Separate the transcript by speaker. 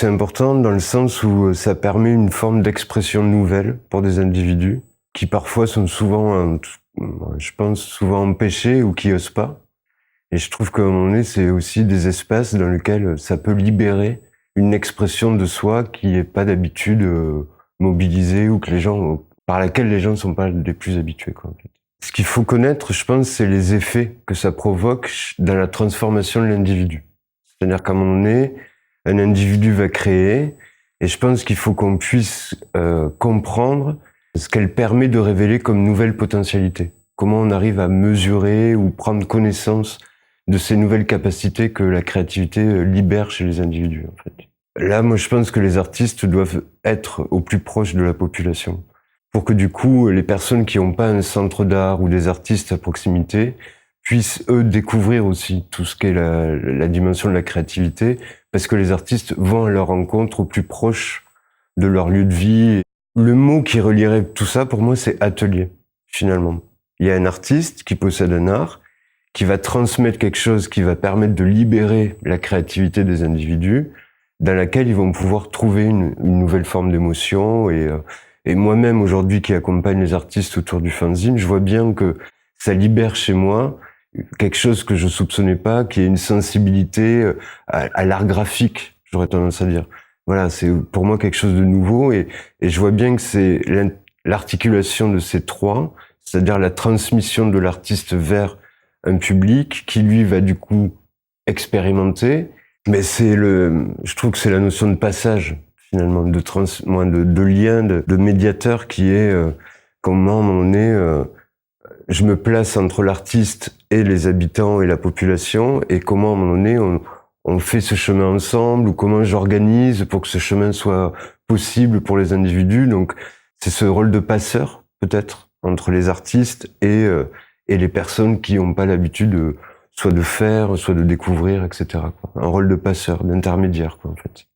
Speaker 1: c'est important dans le sens où ça permet une forme d'expression nouvelle pour des individus qui parfois sont souvent, je pense, souvent empêchés ou qui osent pas. Et je trouve qu'à un moment donné, c'est aussi des espaces dans lesquels ça peut libérer une expression de soi qui est pas d'habitude mobilisée ou que par laquelle les gens ne sont pas les plus habitués, quoi, en fait. Ce qu'il faut connaître, je pense, c'est les effets que ça provoque dans la transformation de l'individu. C'est-à-dire qu'à un moment donné, un individu va créer, et je pense qu'il faut qu'on puisse comprendre ce qu'elle permet de révéler comme nouvelle potentialité. Comment on arrive à mesurer ou prendre connaissance de ces nouvelles capacités que la créativité libère chez les individus, en fait. Là, moi, je pense que les artistes doivent être au plus proche de la population, pour que du coup, les personnes qui n'ont pas un centre d'art ou des artistes à proximité puissent, eux, découvrir aussi tout ce qu'est la dimension de la créativité, parce que les artistes vont à leur rencontre au plus proche de leur lieu de vie. Le mot qui relierait tout ça, pour moi, c'est atelier, finalement. Il y a un artiste qui possède un art, qui va transmettre quelque chose qui va permettre de libérer la créativité des individus, dans laquelle ils vont pouvoir trouver une nouvelle forme d'émotion. Et moi-même, aujourd'hui, qui accompagne les artistes autour du fanzine, je vois bien que ça libère chez moi quelque chose que je soupçonnais pas, qui est une sensibilité à l'art graphique, j'aurais tendance à dire. Voilà, c'est pour moi quelque chose de nouveau, et je vois bien que c'est l'articulation de ces trois, c'est-à-dire la transmission de l'artiste vers un public qui, lui, va du coup expérimenter. Mais je trouve que c'est la notion de passage, finalement, de lien, de médiateur qui est comment, à un moment donné, je me place entre l'artiste et les habitants et la population, et comment, à un moment donné, on fait ce chemin ensemble, ou comment j'organise pour que ce chemin soit possible pour les individus. Donc, c'est ce rôle de passeur, peut-être, entre les artistes et les personnes qui n'ont pas l'habitude soit de faire, soit de découvrir, etc., quoi. Un rôle de passeur, d'intermédiaire, quoi, en fait.